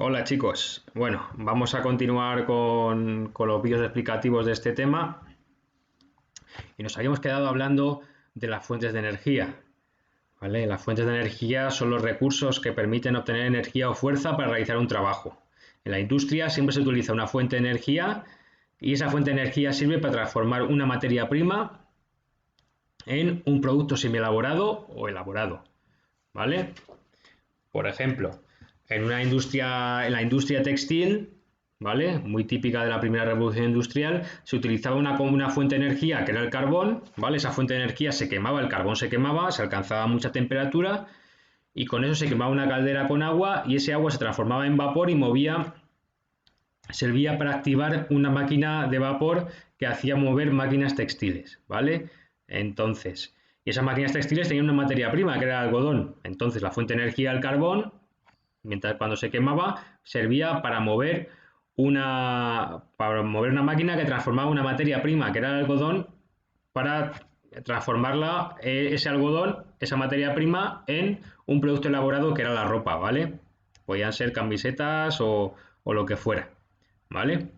Hola chicos, bueno, vamos a continuar con los vídeos explicativos de este tema y nos habíamos quedado hablando de las fuentes de energía, ¿vale? Las fuentes de energía son los recursos que permiten obtener energía o fuerza para realizar un trabajo. En la industria siempre se utiliza una fuente de energía y esa fuente de energía sirve para transformar una materia prima en un producto semielaborado o elaborado, ¿vale? Por ejemplo, en la industria textil, ¿vale? Muy típica de la primera revolución industrial, se utilizaba una fuente de energía que era el carbón, ¿vale? Esa fuente de energía se quemaba, el carbón se quemaba, se alcanzaba mucha temperatura y con eso se quemaba una caldera con agua y ese agua se transformaba en vapor y servía para activar una máquina de vapor que hacía mover máquinas textiles, ¿vale? Entonces, y esas máquinas textiles tenían una materia prima que era el algodón. Entonces, la fuente de energía, el carbón, mientras cuando se quemaba, servía para mover una máquina que transformaba una materia prima, que era el algodón, para transformarla, ese algodón, esa materia prima, en un producto elaborado que era la ropa, ¿vale? Podían ser camisetas o lo que fuera, ¿vale?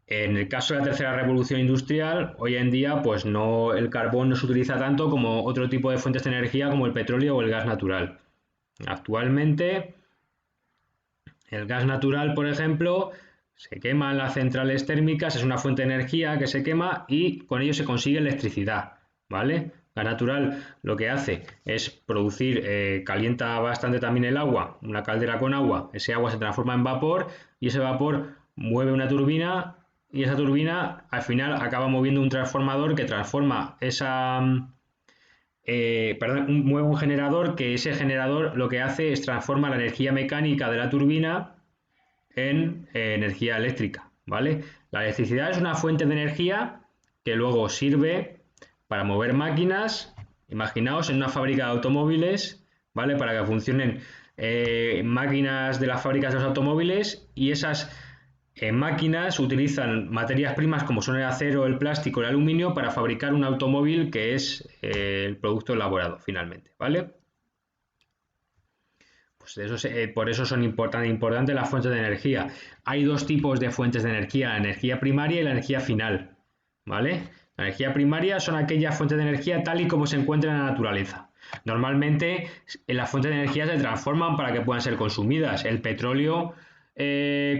En el caso de la tercera revolución industrial, hoy en día, pues no, el carbón no se utiliza tanto como otro tipo de fuentes de energía como el petróleo o el gas natural. Actualmente, el gas natural, por ejemplo, se quema en las centrales térmicas, es una fuente de energía que se quema y con ello se consigue electricidad, ¿vale? Gas natural lo que hace es producir, calienta bastante también el agua, una caldera con agua, ese agua se transforma en vapor y ese vapor mueve una turbina y esa turbina al final acaba moviendo un transformador que transforma mueve un generador que ese generador lo que hace es transforma la energía mecánica de la turbina en energía eléctrica, ¿vale? La electricidad es una fuente de energía que luego sirve para mover máquinas, imaginaos en una fábrica de automóviles, ¿vale? Para que funcionen máquinas de las fábricas de los automóviles y esas máquinas utilizan materias primas como son el acero, el plástico, el aluminio para fabricar un automóvil que es el producto elaborado finalmente, ¿vale? Pues por eso son importantes las fuentes de energía. Hay dos tipos de fuentes de energía, la energía primaria y la energía final, ¿vale? La energía primaria son aquellas fuentes de energía tal y como se encuentran en la naturaleza. Normalmente las fuentes de energía se transforman para que puedan ser consumidas. El petróleo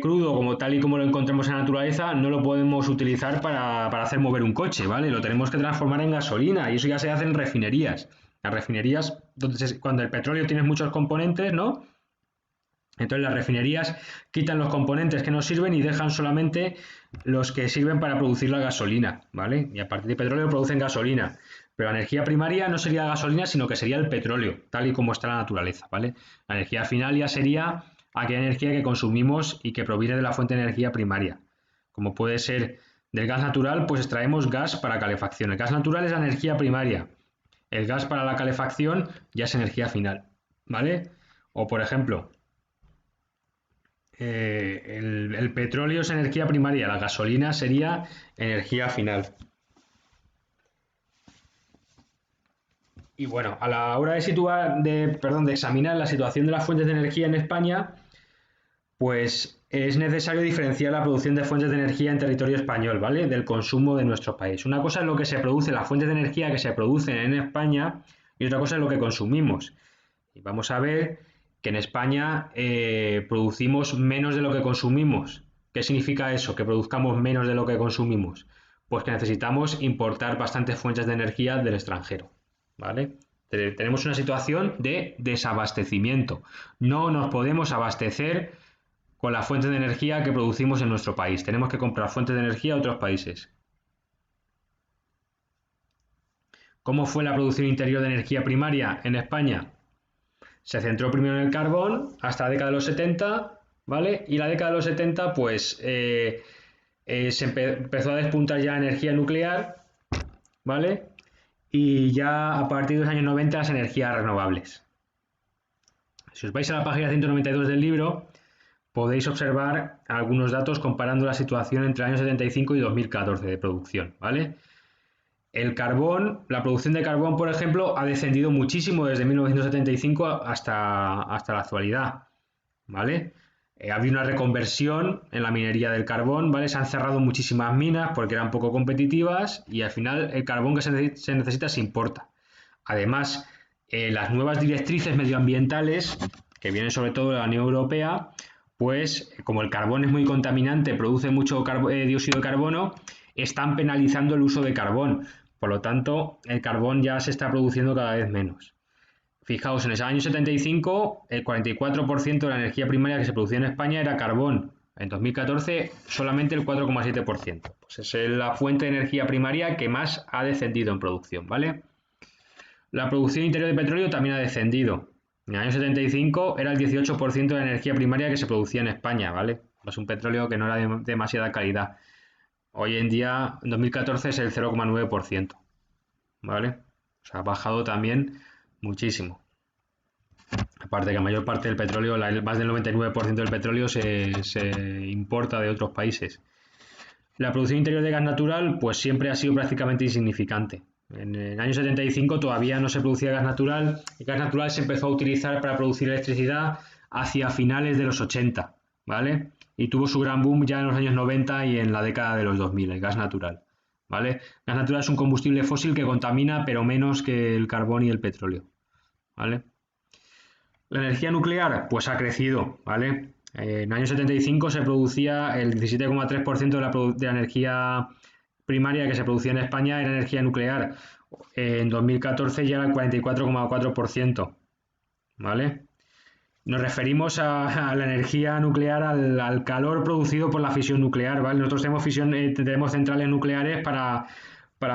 crudo, como tal y como lo encontramos en la naturaleza, no lo podemos utilizar para hacer mover un coche, ¿vale? Lo tenemos que transformar en gasolina y eso ya se hace en refinerías. Las refinerías, cuando el petróleo tiene muchos componentes, ¿no? Entonces las refinerías quitan los componentes que no sirven y dejan solamente los que sirven para producir la gasolina, ¿vale? Y a partir de petróleo producen gasolina. Pero la energía primaria no sería la gasolina, sino que sería el petróleo, tal y como está la naturaleza, ¿vale? La energía final ya sería aquella energía que consumimos y que proviene de la fuente de energía primaria. Como puede ser del gas natural, pues extraemos gas para calefacción. El gas natural es la energía primaria. El gas para la calefacción ya es energía final, ¿vale? O por ejemplo, el petróleo es energía primaria, la gasolina sería energía final. Y bueno, a la hora de examinar la situación de las fuentes de energía en España, pues es necesario diferenciar la producción de fuentes de energía en territorio español, ¿vale? Del consumo de nuestro país. Una cosa es lo que se produce, las fuentes de energía que se producen en España, y otra cosa es lo que consumimos. Y vamos a ver que en España producimos menos de lo que consumimos. ¿Qué significa eso? Que produzcamos menos de lo que consumimos. Pues que necesitamos importar bastantes fuentes de energía del extranjero, ¿vale? Tenemos una situación de desabastecimiento. No nos podemos abastecer con la fuente de energía que producimos en nuestro país. Tenemos que comprar fuentes de energía a otros países. ¿Cómo fue la producción interior de energía primaria en España? Se centró primero en el carbón hasta la década de los 70, ¿vale? Y la década de los 70, pues empezó a despuntar ya energía nuclear, ¿vale? Y ya a partir de los años 90 las energías renovables. Si os vais a la página 192 del libro, podéis observar algunos datos comparando la situación entre el año 75 y 2014 de producción, ¿vale? El carbón, la producción de carbón, por ejemplo, ha descendido muchísimo desde 1975 hasta la actualidad, ¿vale? Ha habido una reconversión en la minería del carbón, ¿vale? Se han cerrado muchísimas minas porque eran poco competitivas y al final el carbón que se necesita se importa. Además, las nuevas directrices medioambientales, que vienen sobre todo de la Unión Europea, pues como el carbón es muy contaminante, produce mucho dióxido de carbono, están penalizando el uso de carbón. Por lo tanto, el carbón ya se está produciendo cada vez menos. Fijaos, en el año 75, el 44% de la energía primaria que se producía en España era carbón. En 2014, solamente el 4,7%. Pues es la fuente de energía primaria que más ha descendido en producción, ¿vale? La producción interior de petróleo también ha descendido. En el año 75 era el 18% de la energía primaria que se producía en España, ¿vale? Es un petróleo que no era de demasiada calidad. Hoy en día, en 2014, es el 0,9%, ¿vale? O sea, ha bajado también muchísimo. Aparte que la mayor parte del petróleo, más del 99% del petróleo se importa de otros países. La producción interior de gas natural pues siempre ha sido prácticamente insignificante. En el año 75 todavía no se producía gas natural. El gas natural se empezó a utilizar para producir electricidad hacia finales de los 80, ¿vale? Y tuvo su gran boom ya en los años 90 y en la década de los 2000, el gas natural, ¿vale? El gas natural es un combustible fósil que contamina, pero menos que el carbón y el petróleo, ¿vale? La energía nuclear, pues ha crecido, ¿vale? En el año 75 se producía el 17,3% de la energía primaria que se producía en España era energía nuclear. En 2014 ya era el 44,4%, ¿vale? Nos referimos a la energía nuclear, al calor producido por la fisión nuclear, ¿vale? Nosotros tenemos centrales nucleares para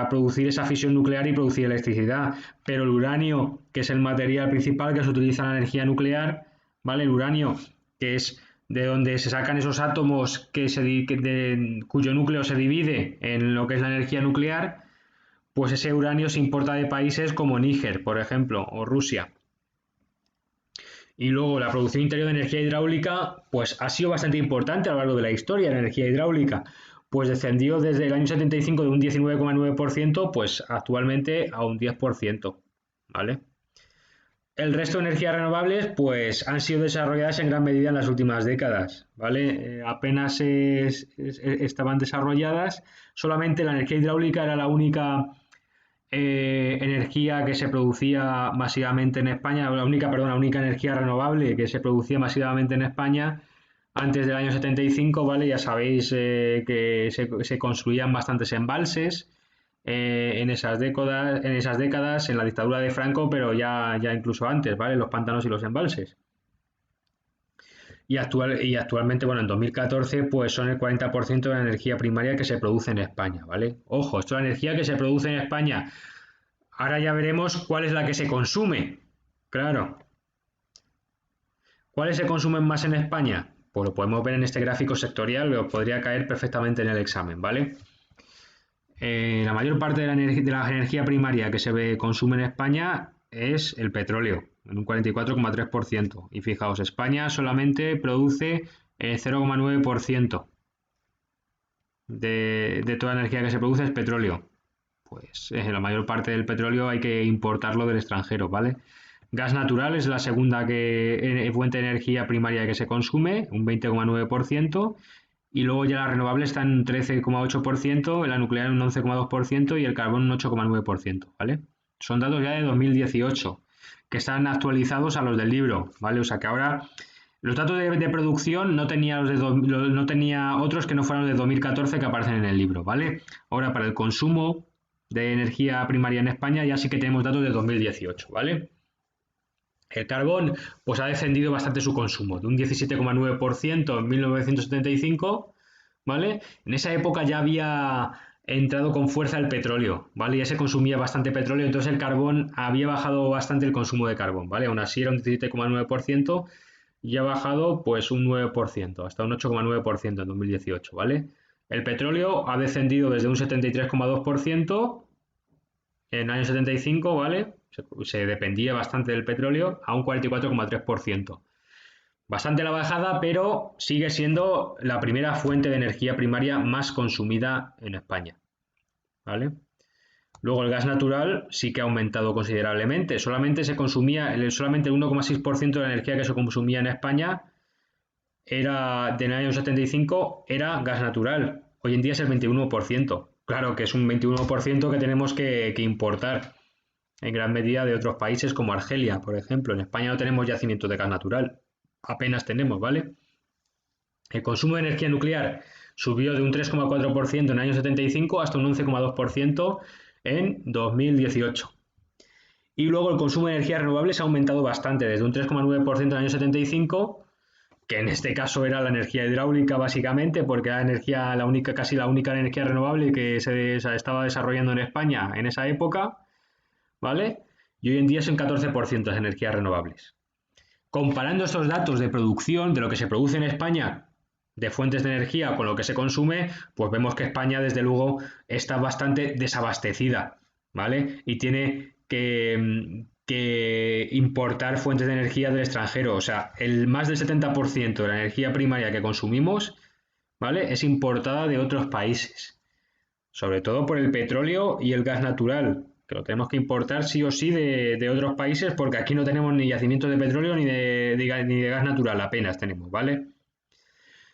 producir esa fisión nuclear y producir electricidad, pero el uranio, que es el material principal que se utiliza en la energía nuclear, ¿vale? El uranio, que es de donde se sacan esos átomos cuyo núcleo se divide en lo que es la energía nuclear, pues ese uranio se importa de países como Níger, por ejemplo, o Rusia. Y luego la producción interior de energía hidráulica, pues ha sido bastante importante a lo largo de la historia, la energía hidráulica. Pues descendió desde el año 75 de un 19,9%, pues actualmente a un 10%, ¿vale? El resto de energías renovables, pues han sido desarrolladas en gran medida en las últimas décadas, ¿vale? Apenas estaban desarrolladas, solamente la energía hidráulica era la única energía que se producía masivamente en España, la única energía renovable que se producía masivamente en España antes del año 75, ¿vale? Ya sabéis que se construían bastantes embalses en esas décadas, en la dictadura de Franco, pero ya incluso antes, ¿vale? Los pantanos y los embalses. Y actualmente, bueno, en 2014, pues son el 40% de la energía primaria que se produce en España, ¿vale? Ojo, esto es la energía que se produce en España. Ahora ya veremos cuál es la que se consume. Claro. ¿Cuáles se consumen más en España? Pues lo podemos ver en este gráfico sectorial, lo podría caer perfectamente en el examen, ¿vale? La mayor parte de la energía primaria que se consume en España es el petróleo, en un 44,3%. Y fijaos, España solamente produce el 0,9% de toda la energía que se produce es petróleo. Pues la mayor parte del petróleo hay que importarlo del extranjero, ¿vale? Gas natural es la segunda fuente de energía primaria que se consume, un 20,9%, y luego ya la renovable está en un 13,8%, la nuclear en un 11,2% y el carbón un 8,9%, ¿vale? Son datos ya de 2018, que están actualizados a los del libro, ¿vale? O sea que ahora los datos de producción no tenía otros que no fueran los de 2014 que aparecen en el libro, ¿vale? Ahora para el consumo de energía primaria en España ya sí que tenemos datos de 2018, ¿vale? El carbón pues ha descendido bastante su consumo, de un 17,9% en 1975, ¿vale? En esa época ya había entrado con fuerza el petróleo, ¿vale? Ya se consumía bastante petróleo, entonces el carbón había bajado bastante el consumo de carbón, ¿vale? Aún así era un 17,9% y ha bajado pues un 9%, hasta un 8,9% en 2018, ¿vale? El petróleo ha descendido desde un 73,2% en el año 75, ¿vale? Se dependía bastante del petróleo a un 44,3%. Bastante la bajada, pero sigue siendo la primera fuente de energía primaria más consumida en España, ¿vale? Luego el gas natural sí que ha aumentado considerablemente. Solamente el 1,6% de la energía que se consumía en España era del año 75 era gas natural. Hoy en día es el 21%. Claro que es un 21% que tenemos que importar en gran medida de otros países como Argelia, por ejemplo. En España no tenemos yacimientos de gas natural. Apenas tenemos, ¿vale? El consumo de energía nuclear subió de un 3,4% en el año 75 hasta un 11,2% en 2018. Y luego el consumo de energías renovables ha aumentado bastante, desde un 3,9% en el año 75, que en este caso era la energía hidráulica básicamente, porque era casi la única energía renovable que se estaba desarrollando en España en esa época, ¿vale? Y hoy en día son 14% de energías renovables. Comparando estos datos de producción, de lo que se produce en España de fuentes de energía con lo que se consume, pues vemos que España desde luego está bastante desabastecida, ¿vale? Y tiene que importar fuentes de energía del extranjero. O sea, el más del 70% de la energía primaria que consumimos, ¿vale? Es importada de otros países. Sobre todo por el petróleo y el gas natural, que lo tenemos que importar sí o sí de otros países, porque aquí no tenemos ni yacimientos de petróleo ni de gas natural, apenas tenemos, ¿vale?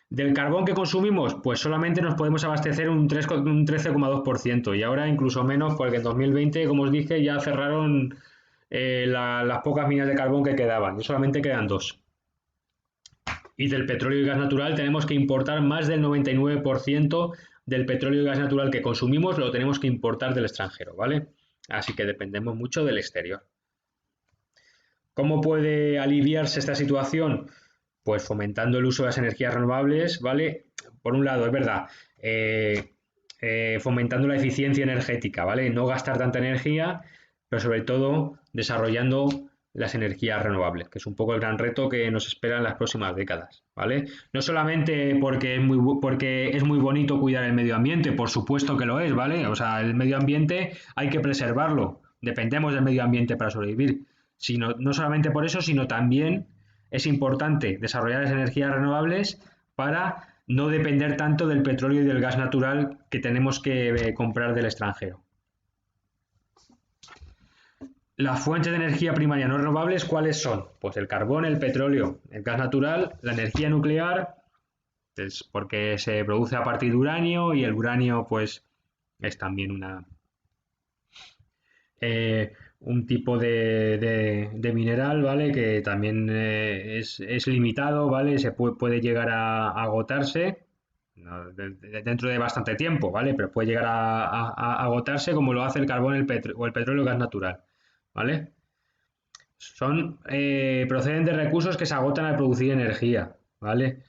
Del carbón que consumimos, pues solamente nos podemos abastecer un 13,2% y ahora incluso menos porque en 2020, como os dije, ya cerraron las pocas minas de carbón que quedaban y solamente quedan dos. Y del petróleo y gas natural tenemos que importar más del 99% del petróleo y gas natural que consumimos lo tenemos que importar del extranjero, ¿vale? Así que dependemos mucho del exterior. ¿Cómo puede aliviarse esta situación? Pues fomentando el uso de las energías renovables, ¿vale? Por un lado, es verdad, fomentando la eficiencia energética, ¿vale? No gastar tanta energía, pero sobre todo desarrollando las energías renovables, que es un poco el gran reto que nos espera en las próximas décadas, ¿vale? No solamente porque es muy bonito cuidar el medio ambiente, por supuesto que lo es, ¿vale? O sea, el medio ambiente hay que preservarlo, dependemos del medio ambiente para sobrevivir, sino, no solamente por eso, sino también es importante desarrollar las energías renovables para no depender tanto del petróleo y del gas natural que tenemos que comprar del extranjero. Las fuentes de energía primaria no renovables, ¿cuáles son? Pues el carbón, el petróleo, el gas natural, la energía nuclear, es porque se produce a partir de uranio y el uranio pues es también un tipo de mineral, ¿vale? Que también es limitado, ¿vale? Se puede llegar a agotarse no, dentro de bastante tiempo, ¿vale? Pero puede llegar a agotarse como lo hace el carbón o el petróleo o gas natural, ¿vale? Proceden de recursos que se agotan al producir energía, ¿vale?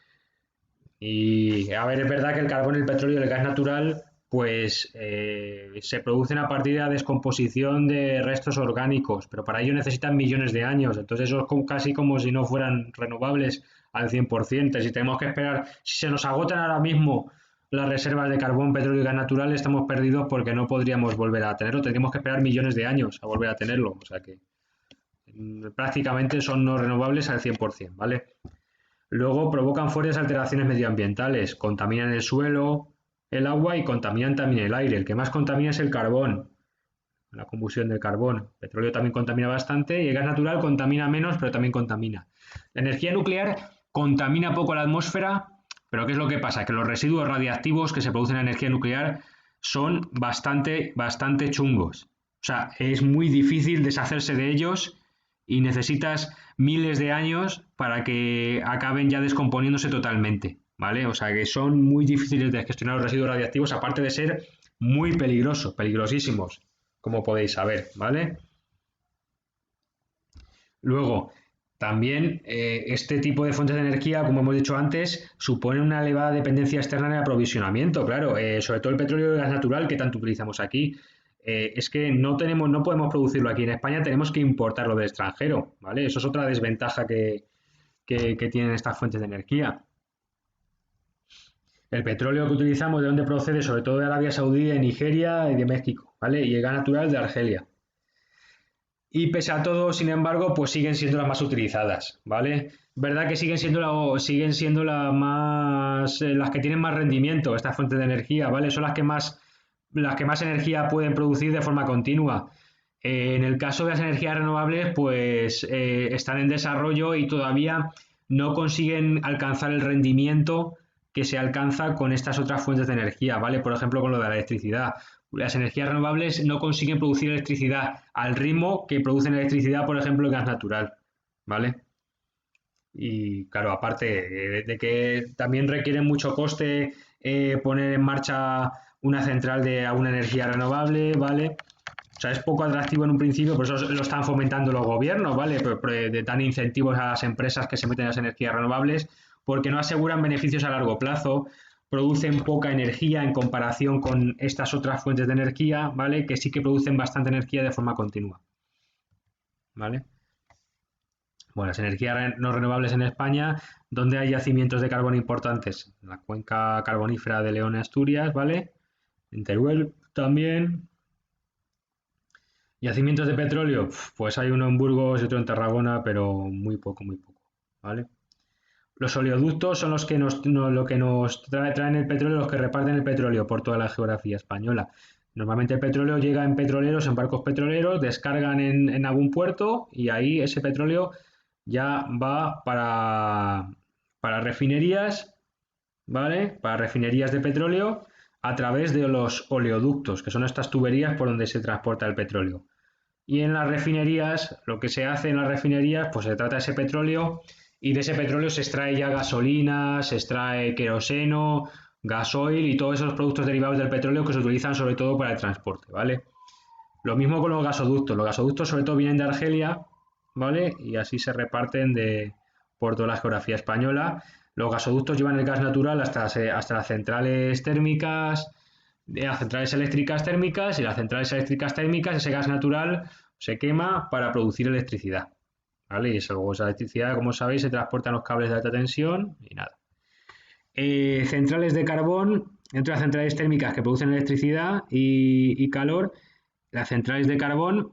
Y a ver, es verdad que el carbón, el petróleo y el gas natural, pues se producen a partir de la descomposición de restos orgánicos, pero para ello necesitan millones de años. Entonces eso es casi como si no fueran renovables al 100%. Si tenemos que esperar, si se nos agotan ahora mismo las reservas de carbón, petróleo y gas natural, estamos perdidos porque no podríamos volver a tenerlo. Tendríamos que esperar millones de años a volver a tenerlo. O sea que prácticamente son no renovables al 100%, ¿vale? Luego provocan fuertes alteraciones medioambientales, contaminan el suelo, el agua y contaminan también el aire. El que más contamina es el carbón, la combustión del carbón. El petróleo también contamina bastante y el gas natural contamina menos, pero también contamina. La energía nuclear contamina poco la atmósfera, pero ¿qué es lo que pasa? Que los residuos radiactivos que se producen en la energía nuclear son bastante chungos. O sea, es muy difícil deshacerse de ellos y necesitas miles de años para que acaben ya descomponiéndose totalmente, ¿vale? O sea que son muy difíciles de gestionar los residuos radiactivos, aparte de ser muy peligrosos, peligrosísimos, como podéis saber, ¿vale? Luego, también este tipo de fuentes de energía, como hemos dicho antes, supone una elevada dependencia externa en el aprovisionamiento, claro, sobre todo el petróleo y el gas natural que tanto utilizamos aquí. Es que no podemos producirlo aquí en España, tenemos que importarlo del extranjero, ¿vale? Eso es otra desventaja que tienen estas fuentes de energía. El petróleo que utilizamos, ¿de dónde procede? Sobre todo de Arabia Saudí, de Nigeria y de México, ¿vale? Y el gas natural de Argelia. Y pese a todo, sin embargo, pues siguen siendo las más utilizadas, ¿vale? Verdad que siguen siendo las que tienen más rendimiento, estas fuentes de energía, ¿vale? Son las que más energía pueden producir de forma continua. En el caso de las energías renovables, pues están en desarrollo y todavía no consiguen alcanzar el rendimiento que se alcanza con estas otras fuentes de energía, ¿vale? Por ejemplo, con lo de la electricidad. Las energías renovables no consiguen producir electricidad al ritmo que producen electricidad, por ejemplo, el gas natural, ¿vale? Y claro, aparte de que también requiere mucho coste poner en marcha una central de alguna energía renovable, ¿vale? O sea, es poco atractivo en un principio, por eso lo están fomentando los gobiernos, ¿vale? Dan incentivos a las empresas que se meten en las energías renovables porque no aseguran beneficios a largo plazo, producen poca energía en comparación con estas otras fuentes de energía, ¿vale? Que sí que producen bastante energía de forma continua, ¿vale? Bueno, las energías no renovables en España, ¿dónde hay yacimientos de carbón importantes? En la cuenca carbonífera de León y Asturias, ¿vale? En Teruel también. Yacimientos de petróleo, pues hay uno en Burgos y otro en Tarragona, pero muy poco, ¿vale? Los oleoductos son los que lo que nos traen el petróleo, los que reparten el petróleo por toda la geografía española. Normalmente el petróleo llega en petroleros, en barcos petroleros, descargan en algún puerto y ahí ese petróleo ya va para refinerías, ¿vale? Para refinerías de petróleo a través de los oleoductos, que son estas tuberías por donde se transporta el petróleo. Y en las refinerías, lo que se hace en las refinerías, pues se trata ese petróleo y de ese petróleo se extrae ya gasolina, se extrae queroseno, gasoil y todos esos productos derivados del petróleo que se utilizan sobre todo para el transporte, ¿vale? Lo mismo con los gasoductos. Los gasoductos sobre todo vienen de Argelia, ¿vale? Y así se reparten por toda la geografía española. Los gasoductos llevan el gas natural hasta las centrales térmicas, las centrales eléctricas térmicas, y las centrales eléctricas térmicas, ese gas natural se quema para producir electricidad, ¿vale? Y luego esa electricidad, como sabéis, se transporta en los cables de alta tensión y nada. Centrales de carbón, entre las centrales térmicas que producen electricidad y calor, las centrales de carbón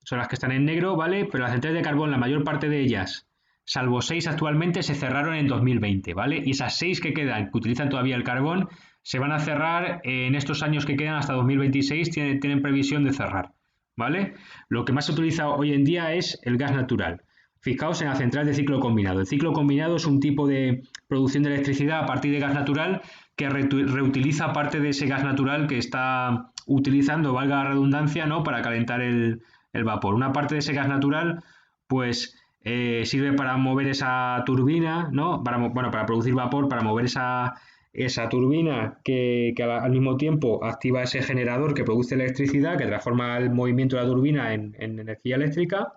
son las que están en negro, ¿vale? Pero las centrales de carbón, la mayor parte de ellas, salvo 6 actualmente, se cerraron en 2020, ¿vale? Y esas 6 que quedan, que utilizan todavía el carbón, se van a cerrar en estos años que quedan hasta 2026, tienen previsión de cerrar, ¿vale? Lo que más se utiliza hoy en día es el gas natural. Fijaos en la central de ciclo combinado. El ciclo combinado es un tipo de producción de electricidad a partir de gas natural que reutiliza parte de ese gas natural que está utilizando, valga la redundancia, ¿no? Para calentar el vapor. Una parte de ese gas natural, pues sirve para mover esa turbina, ¿no? Para producir vapor, para mover esa turbina que al mismo tiempo activa ese generador que produce electricidad, que transforma el movimiento de la turbina en energía eléctrica,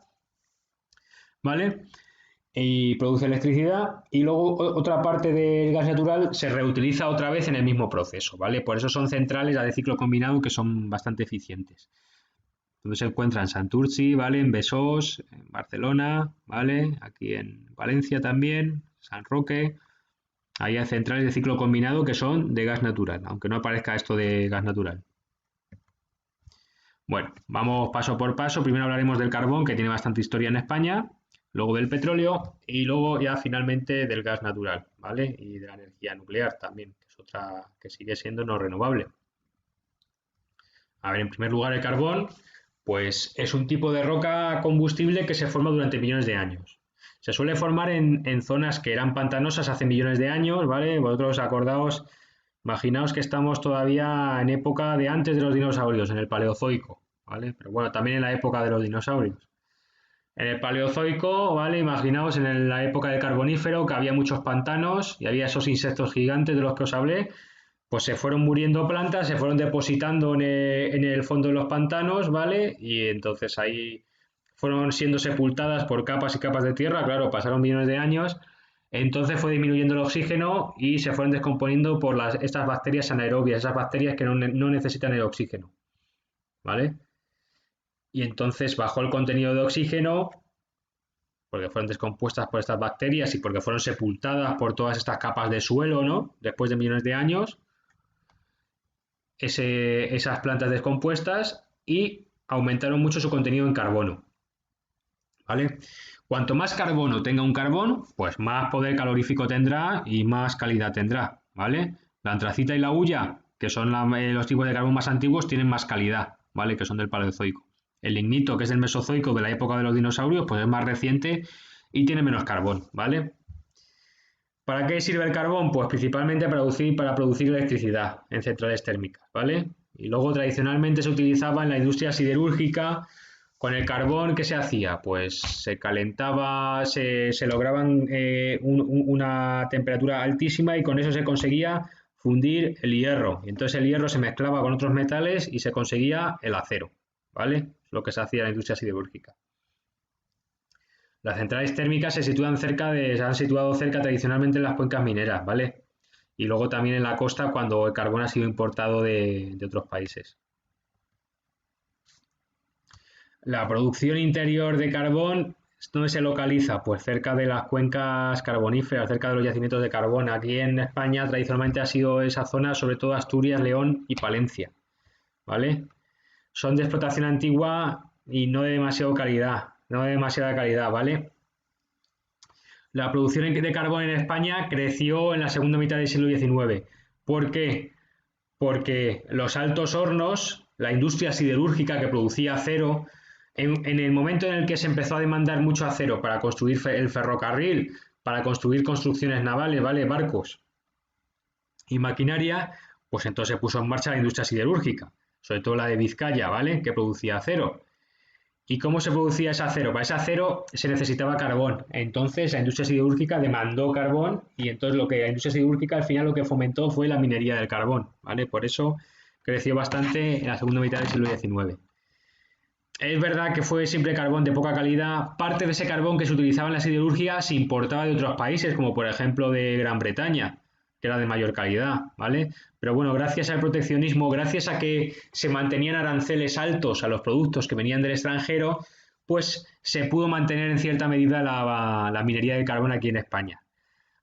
¿vale? Y produce electricidad, y luego otra parte del gas natural se reutiliza otra vez en el mismo proceso, ¿vale? Por eso son centrales de ciclo combinado que son bastante eficientes. Donde se encuentra en Santurci, ¿vale? En Besós, en Barcelona, ¿vale? Aquí en Valencia también, San Roque. Ahí hay centrales de ciclo combinado que son de gas natural, aunque no aparezca esto de gas natural. Bueno, vamos paso por paso. Primero hablaremos del carbón, que tiene bastante historia en España, luego del petróleo y luego ya finalmente del gas natural, ¿vale? Y de la energía nuclear también, que es otra que sigue siendo no renovable. A ver, en primer lugar, el carbón, pues es un tipo de roca combustible que se forma durante millones de años. Se suele formar en zonas que eran pantanosas hace millones de años, ¿vale? Vosotros acordaos, imaginaos que estamos todavía en época de antes de los dinosaurios, en el Paleozoico, ¿vale? Pero bueno, también en la época de los dinosaurios. En el Paleozoico, ¿vale? Imaginaos en la época del Carbonífero que había muchos pantanos y había esos insectos gigantes de los que os hablé, pues se fueron muriendo plantas, se fueron depositando en el fondo de los pantanos, ¿vale? Y entonces ahí fueron siendo sepultadas por capas y capas de tierra, claro, pasaron millones de años, entonces fue disminuyendo el oxígeno y se fueron descomponiendo por estas bacterias anaerobias, esas bacterias que no necesitan el oxígeno, ¿vale? Y entonces bajó el contenido de oxígeno porque fueron descompuestas por estas bacterias y porque fueron sepultadas por todas estas capas de suelo, ¿no? Después de millones de años, esas plantas descompuestas y aumentaron mucho su contenido en carbono, ¿vale? Cuanto más carbono tenga un carbón, pues más poder calorífico tendrá y más calidad tendrá, ¿vale? La antracita y la hulla, que son los tipos de carbón más antiguos, tienen más calidad, ¿vale? Que son del Paleozoico. El lignito, que es del Mesozoico, de la época de los dinosaurios, pues es más reciente y tiene menos carbón, ¿vale? ¿Para qué sirve el carbón? Pues principalmente para producir electricidad en centrales térmicas, ¿vale? Y luego tradicionalmente se utilizaba en la industria siderúrgica. Con el carbón, ¿qué se hacía? Pues se calentaba, se lograban una temperatura altísima y con eso se conseguía fundir el hierro. Y entonces el hierro se mezclaba con otros metales y se conseguía el acero, ¿vale? Es lo que se hacía en la industria siderúrgica. Las centrales térmicas se han situado cerca tradicionalmente en las cuencas mineras, ¿vale? Y luego también en la costa cuando el carbón ha sido importado de otros países. La producción interior de carbón, ¿dónde se localiza? Pues cerca de las cuencas carboníferas, cerca de los yacimientos de carbón. Aquí en España tradicionalmente ha sido esa zona, sobre todo Asturias, León y Palencia, ¿vale? Son de explotación antigua y no de demasiada calidad, ¿vale? La producción de carbón en España creció en la segunda mitad del siglo XIX. ¿Por qué? Porque los altos hornos, la industria siderúrgica que producía acero, en el momento en el que se empezó a demandar mucho acero para construir el ferrocarril, para construir construcciones navales, ¿vale? Barcos y maquinaria, pues entonces se puso en marcha la industria siderúrgica, sobre todo la de Vizcaya, ¿vale? Que producía acero. ¿Y cómo se producía ese acero? Para ese acero se necesitaba carbón. Entonces la industria siderúrgica demandó carbón y entonces la industria siderúrgica al final lo que fomentó fue la minería del carbón, ¿vale? Por eso creció bastante en la segunda mitad del siglo XIX. Es verdad que fue siempre carbón de poca calidad. Parte de ese carbón que se utilizaba en la siderurgia se importaba de otros países, como por ejemplo de Gran Bretaña, que era de mayor calidad, ¿vale? Pero bueno, gracias al proteccionismo, gracias a que se mantenían aranceles altos a los productos que venían del extranjero, pues se pudo mantener en cierta medida la minería de carbón aquí en España.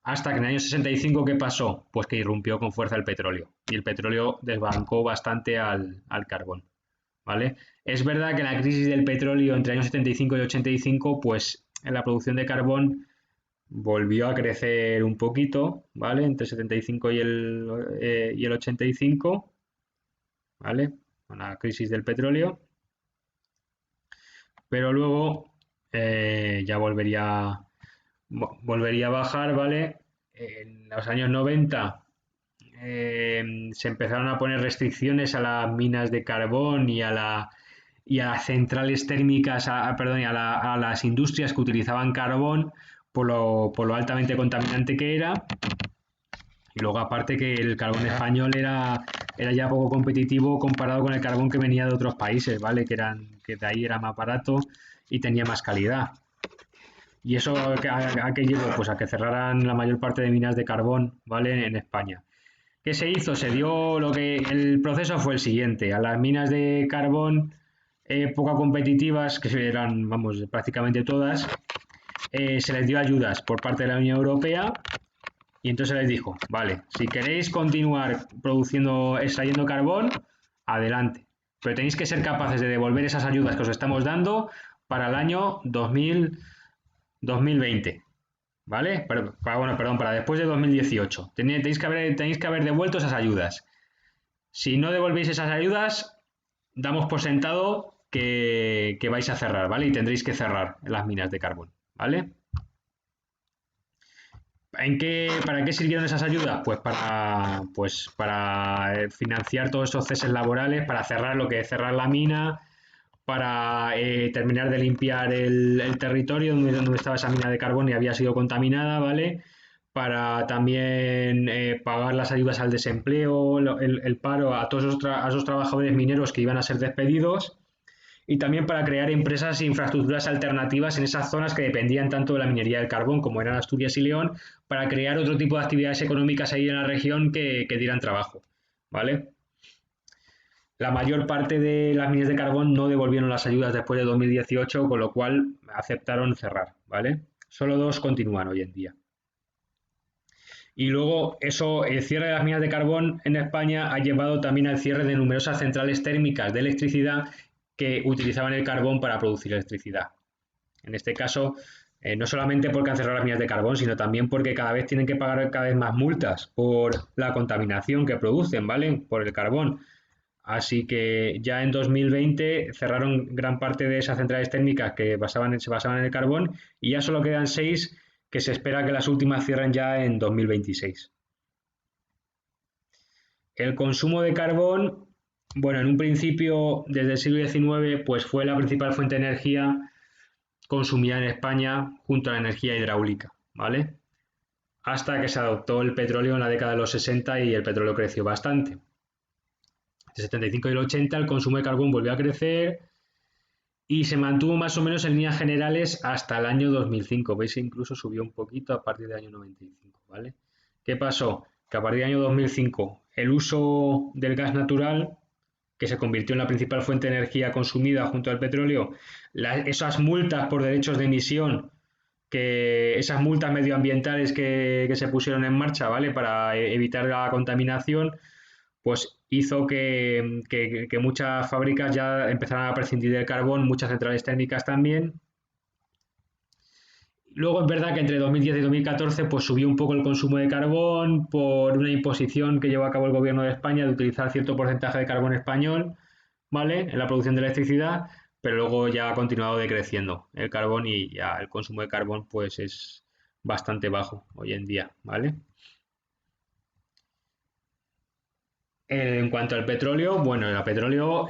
Hasta que en el año 65, ¿qué pasó? Pues que irrumpió con fuerza el petróleo. Y el petróleo desbancó bastante al carbón, ¿vale? Es verdad que en la crisis del petróleo entre el año 75 y 85, pues en la producción de carbón volvió a crecer un poquito, ¿vale? Entre el 75 y el 85, ¿vale? Con la crisis del petróleo. Pero luego ya volvería a bajar, ¿vale? En los años 90 se empezaron a poner restricciones a las minas de carbón y a las centrales térmicas, perdón, a las industrias que utilizaban carbón por lo altamente contaminante que era. Y luego aparte que el carbón español era ya poco competitivo comparado con el carbón que venía de otros países, ¿vale? Que de ahí era más barato y tenía más calidad. ¿Y eso a qué llevó? Pues a que cerraran la mayor parte de minas de carbón, ¿vale? En España. ¿Qué se hizo? El proceso fue el siguiente. A las minas de carbón poco competitivas, que eran, vamos, prácticamente todas, se les dio ayudas por parte de la Unión Europea y entonces les dijo, vale, si queréis continuar extrayendo carbón, adelante. Pero tenéis que ser capaces de devolver esas ayudas que os estamos dando para el año 2020. ¿Vale? Para después de 2018. Tenéis que haber devuelto esas ayudas. Si no devolvéis esas ayudas, damos por sentado que vais a cerrar, ¿vale? Y tendréis que cerrar las minas de carbón, ¿vale? ¿Para qué sirvieron esas ayudas? Pues para financiar todos esos ceses laborales, para cerrar lo que es cerrar la mina, para terminar de limpiar el territorio donde estaba esa mina de carbón y había sido contaminada, ¿vale? Para también pagar las ayudas al desempleo, el paro a todos a esos trabajadores mineros que iban a ser despedidos y también para crear empresas e infraestructuras alternativas en esas zonas que dependían tanto de la minería del carbón como eran Asturias y León, para crear otro tipo de actividades económicas ahí en la región que dieran trabajo, ¿vale? La mayor parte de las minas de carbón no devolvieron las ayudas después de 2018, con lo cual aceptaron cerrar, ¿vale? Solo dos continúan hoy en día. Y luego el cierre de las minas de carbón en España ha llevado también al cierre de numerosas centrales térmicas de electricidad que utilizaban el carbón para producir electricidad. En este caso, no solamente porque han cerrado las minas de carbón, sino también porque cada vez tienen que pagar cada vez más multas por la contaminación que producen, ¿vale? Por el carbón. Así que ya en 2020 cerraron gran parte de esas centrales térmicas que se basaban en el carbón y ya solo quedan 6 que se espera que las últimas cierren ya en 2026. El consumo de carbón, bueno, en un principio, desde el siglo XIX, pues fue la principal fuente de energía consumida en España junto a la energía hidráulica, ¿vale? Hasta que se adoptó el petróleo en la década de los 60 y el petróleo creció bastante. De 75 y el 80 el consumo de carbón volvió a crecer y se mantuvo más o menos en líneas generales hasta el año 2005. Veis que incluso subió un poquito a partir del año 95, ¿vale? ¿Qué pasó? Que a partir del año 2005 el uso del gas natural, que se convirtió en la principal fuente de energía consumida junto al petróleo, esas multas por derechos de emisión, esas multas medioambientales que se pusieron en marcha, ¿vale? Para evitar la contaminación, pues hizo que muchas fábricas ya empezaran a prescindir del carbón, muchas centrales térmicas también. Luego es verdad que entre 2010 y 2014 pues subió un poco el consumo de carbón por una imposición que llevó a cabo el gobierno de España de utilizar cierto porcentaje de carbón español, ¿vale? En la producción de electricidad, pero luego ya ha continuado decreciendo el carbón y ya el consumo de carbón pues es bastante bajo hoy en día, ¿vale? En cuanto al petróleo, bueno, el petróleo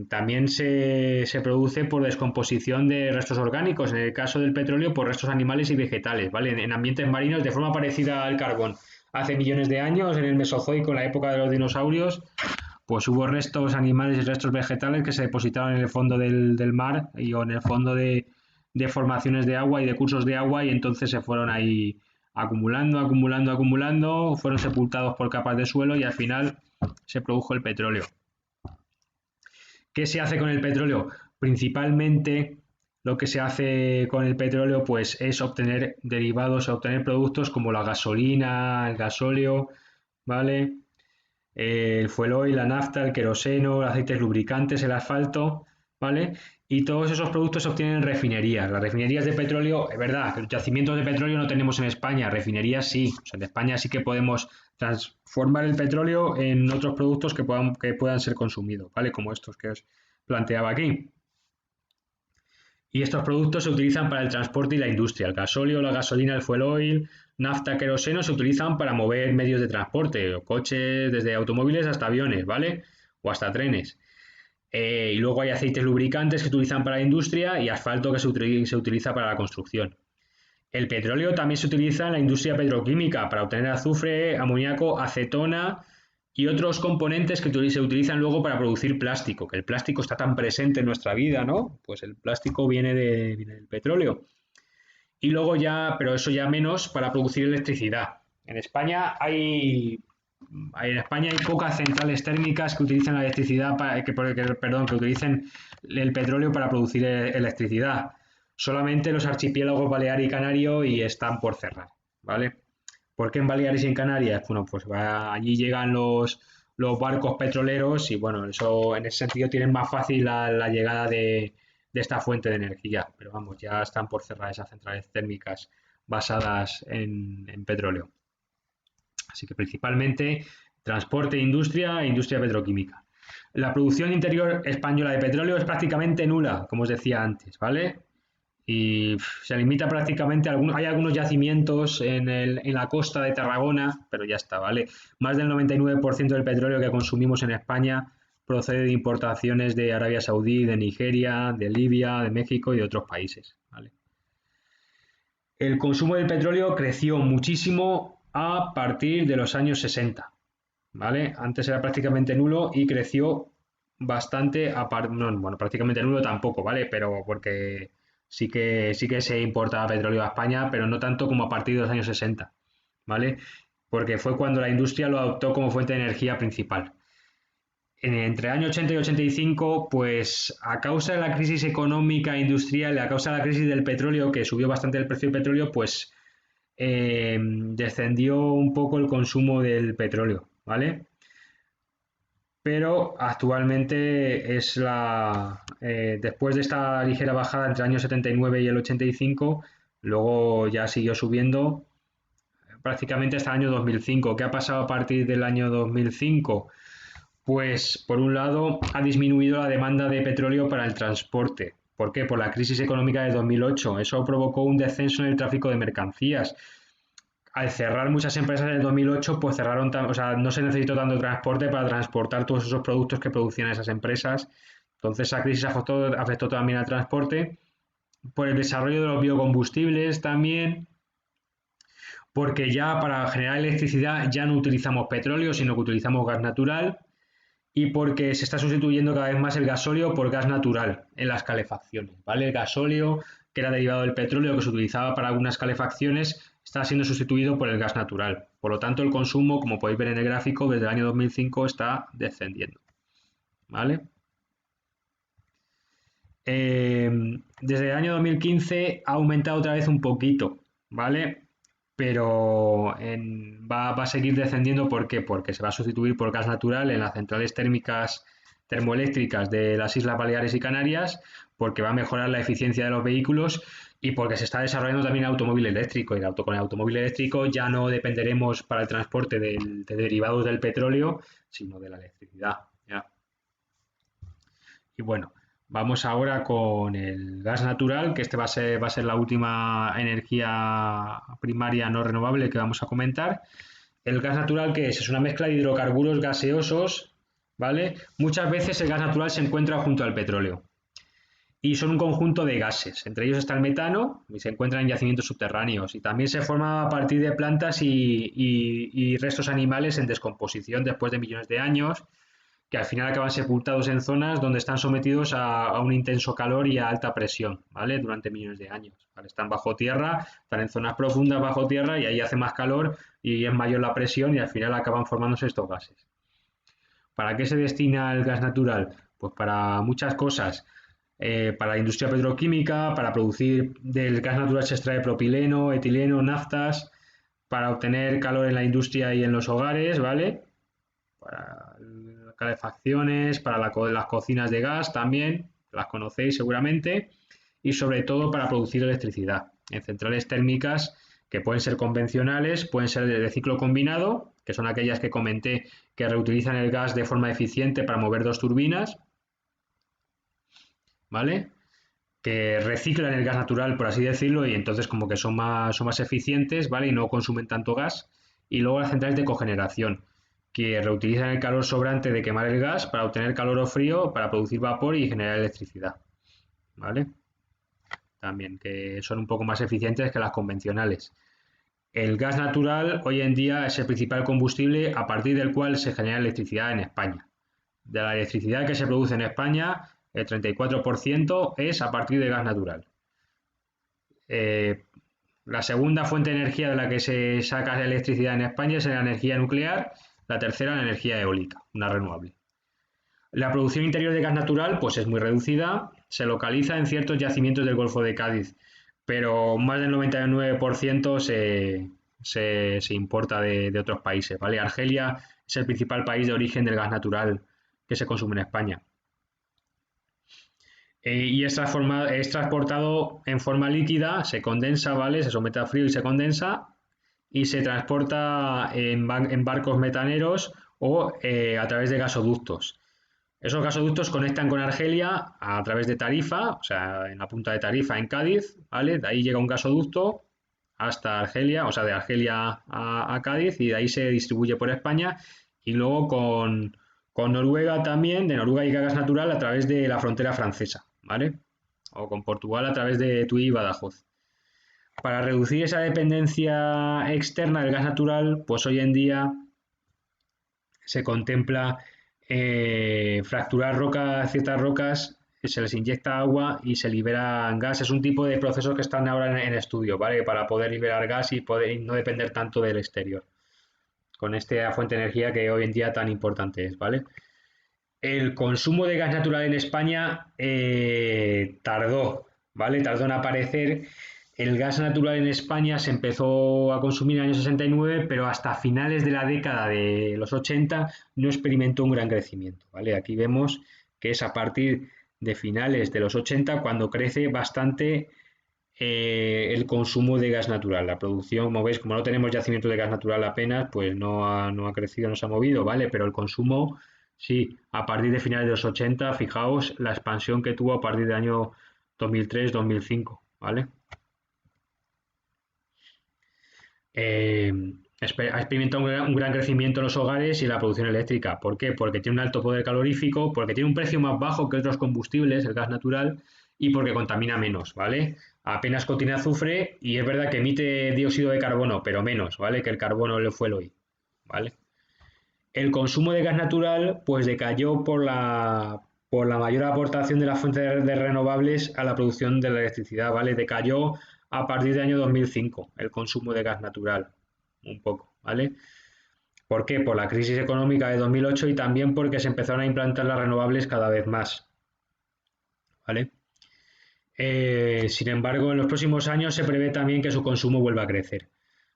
también se produce por descomposición de restos orgánicos. En el caso del petróleo, por restos animales y vegetales, ¿vale? En ambientes marinos de forma parecida al carbón. Hace millones de años, en el Mesozoico, en la época de los dinosaurios, pues hubo restos animales y restos vegetales que se depositaron en el fondo del mar o en el fondo de formaciones de agua y de cursos de agua y entonces se fueron ahí acumulando, fueron sepultados por capas de suelo y al final se produjo el petróleo. ¿Qué se hace con el petróleo? Principalmente lo que se hace con el petróleo pues es obtener derivados, obtener productos como la gasolina, el gasóleo, ¿vale? El fuel oil, la nafta, el queroseno, los aceites lubricantes, el asfalto, ¿vale? Y todos esos productos se obtienen en refinerías. Las refinerías de petróleo, es verdad, que los yacimientos de petróleo no tenemos en España, refinerías sí. O sea, en España sí que podemos transformar el petróleo en otros productos que puedan ser consumidos, ¿vale? Como estos que os planteaba aquí. Y estos productos se utilizan para el transporte y la industria. El gasóleo, la gasolina, el fuel oil, nafta, queroseno se utilizan para mover medios de transporte, o coches, desde automóviles hasta aviones, ¿vale? O hasta trenes. Y luego hay aceites lubricantes que se utilizan para la industria y asfalto que se utiliza para la construcción. El petróleo también se utiliza en la industria petroquímica para obtener azufre, amoníaco, acetona y otros componentes que se utilizan luego para producir plástico, que el plástico está tan presente en nuestra vida, ¿no? Pues el plástico viene del petróleo. Y luego ya, pero eso ya menos, para producir electricidad. En España hay pocas centrales térmicas que utilizan la electricidad que utilicen el petróleo para producir electricidad. Solamente los archipiélagos Balear y Canario y están por cerrar, ¿vale? ¿Por qué en Baleares y en Canarias? Bueno, pues allí llegan los barcos petroleros y bueno, eso en ese sentido tienen más fácil la llegada de esta fuente de energía. Pero vamos, ya están por cerrar esas centrales térmicas basadas en petróleo. Así que principalmente transporte, industria e industria petroquímica. La producción interior española de petróleo es prácticamente nula, como os decía antes, ¿vale? Y se limita prácticamente hay algunos yacimientos en la costa de Tarragona, pero ya está, ¿vale? Más del 99% del petróleo que consumimos en España procede de importaciones de Arabia Saudí, de Nigeria, de Libia, de México y de otros países, ¿vale? El consumo del petróleo creció muchísimo a partir de los años 60, ¿vale? Antes era prácticamente nulo y creció bastante, no, bueno, prácticamente nulo tampoco, ¿vale? Pero porque sí que se importaba petróleo a España, pero no tanto como a partir de los años 60, ¿vale? Porque fue cuando la industria lo adoptó como fuente de energía principal. Entre el año 80 y 85, pues a causa de la crisis económica e industrial, a causa de la crisis del petróleo, que subió bastante el precio del petróleo, pues descendió un poco el consumo del petróleo, ¿vale? Pero actualmente después de esta ligera bajada entre el año 79 y el 85, luego ya siguió subiendo prácticamente hasta el año 2005. ¿Qué ha pasado a partir del año 2005? Pues por un lado ha disminuido la demanda de petróleo para el transporte, ¿Por qué? Por la crisis económica de 2008. Eso provocó un descenso en el tráfico de mercancías. Al cerrar muchas empresas en el 2008, pues cerraron, o sea, no se necesitó tanto transporte para transportar todos esos productos que producían esas empresas. Entonces, esa crisis afectó también al transporte, por el desarrollo de los biocombustibles también, porque ya para generar electricidad ya no utilizamos petróleo, sino que utilizamos gas natural, y porque se está sustituyendo cada vez más el gasóleo por gas natural en las calefacciones, ¿vale? El gasóleo, que era derivado del petróleo que se utilizaba para algunas calefacciones, está siendo sustituido por el gas natural. Por lo tanto, el consumo, como podéis ver en el gráfico, desde el año 2005 está descendiendo, ¿vale? Desde el año 2015 ha aumentado otra vez un poquito, ¿vale? Pero va a seguir descendiendo. ¿Por qué? Porque se va a sustituir por gas natural en las centrales térmicas termoeléctricas de las Islas Baleares y Canarias, porque va a mejorar la eficiencia de los vehículos y porque se está desarrollando también el automóvil eléctrico. Y con el automóvil eléctrico ya no dependeremos para el transporte de derivados del petróleo, sino de la electricidad. ¿Ya? Y bueno, vamos ahora con el gas natural, que este va a ser la última energía primaria no renovable que vamos a comentar. El gas natural, ¿qué es? Es una mezcla de hidrocarburos gaseosos, ¿vale? Muchas veces el gas natural se encuentra junto al petróleo y son un conjunto de gases. Entre ellos está el metano y se encuentra en yacimientos subterráneos, y también se forma a partir de plantas y restos animales en descomposición después de millones de años, que al final acaban sepultados en zonas donde están sometidos a un intenso calor y a alta presión, ¿vale? Durante millones de años, ¿vale? Están bajo tierra, están en zonas profundas bajo tierra y ahí hace más calor y es mayor la presión y al final acaban formándose estos gases. ¿Para qué se destina el gas natural? Pues para muchas cosas. Para la industria petroquímica, para producir del gas natural se extrae propileno, etileno, naftas, para obtener calor en la industria y en los hogares, ¿vale? Para calefacciones, para las cocinas de gas también, las conocéis seguramente, y sobre todo para producir electricidad en centrales térmicas que pueden ser convencionales, pueden ser de ciclo combinado, que son aquellas que comenté que reutilizan el gas de forma eficiente para mover dos turbinas, ¿vale? Que reciclan el gas natural, por así decirlo, y entonces como que son más eficientes, ¿vale? Y no consumen tanto gas. Y luego las centrales de cogeneración, que reutilizan el calor sobrante de quemar el gas para obtener calor o frío, para producir vapor y generar electricidad, ¿vale? También, que son un poco más eficientes que las convencionales. El gas natural hoy en día es el principal combustible a partir del cual se genera electricidad en España. De la electricidad que se produce en España, el 34% es a partir de gas natural. Eh, la segunda fuente de energía de la que se saca electricidad en España es la energía nuclear, la tercera la energía eólica, una renovable. La producción interior de gas natural pues es muy reducida, se localiza en ciertos yacimientos del Golfo de Cádiz, pero más del 99% se importa de otros países, ¿vale? Argelia es el principal país de origen del gas natural que se consume en España. Y es transportado en forma líquida, se condensa, ¿vale? Se somete a frío y se condensa y se transporta en barcos metaneros o a través de gasoductos. Esos gasoductos conectan con Argelia a través de Tarifa, o sea, en la punta de Tarifa en Cádiz, ¿vale? De ahí llega un gasoducto hasta Argelia, o sea, de Argelia a Cádiz, y de ahí se distribuye por España, y luego con Noruega también, de Noruega llega gas natural a través de la frontera francesa, ¿vale? O con Portugal a través de Tui y Badajoz. Para reducir esa dependencia externa del gas natural, pues hoy en día se contempla fracturar ciertas rocas, se les inyecta agua y se liberan gas. Es un tipo de procesos que están ahora en estudio, ¿vale? Para poder liberar gas y poder no depender tanto del exterior, con esta fuente de energía que hoy en día tan importante es, ¿vale? El consumo de gas natural en España tardó, ¿vale? Tardó en aparecer. El gas natural en España se empezó a consumir en el año 69, pero hasta finales de la década de los 80 no experimentó un gran crecimiento, ¿vale? Aquí vemos que es a partir de finales de los 80 cuando crece bastante el consumo de gas natural. La producción, como veis, como no tenemos yacimiento de gas natural apenas, pues no ha crecido, no se ha movido, ¿vale? Pero el consumo, sí, a partir de finales de los 80, fijaos la expansión que tuvo a partir del año 2003-2005, ¿vale? Ha experimentado un gran crecimiento en los hogares y en la producción eléctrica. ¿Por qué? Porque tiene un alto poder calorífico, porque tiene un precio más bajo que otros combustibles, el gas natural, y porque contamina menos, ¿vale? Apenas contiene azufre y es verdad que emite dióxido de carbono, pero menos, ¿vale? Que el carbono le fue el hoy, ¿vale? El consumo de gas natural pues decayó por la mayor aportación de las fuentes de renovables a la producción de la electricidad, ¿vale? Decayó a partir del año 2005 el consumo de gas natural, un poco, ¿vale? ¿Por qué? Por la crisis económica de 2008 y también porque se empezaron a implantar las renovables cada vez más, ¿vale? Sin embargo, en los próximos años se prevé también que su consumo vuelva a crecer.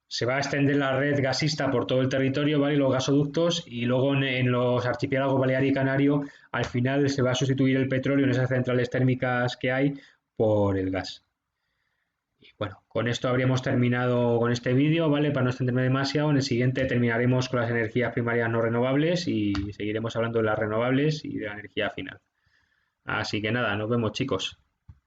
Se va a extender la red gasista por todo el territorio, ¿vale? Los gasoductos y luego en los archipiélagos Balear y Canario, al final se va a sustituir el petróleo en esas centrales térmicas que hay por el gas. Y bueno, con esto habríamos terminado con este vídeo, ¿vale? Para no extenderme demasiado, en el siguiente terminaremos con las energías primarias no renovables y seguiremos hablando de las renovables y de la energía final. Así que nada, nos vemos chicos.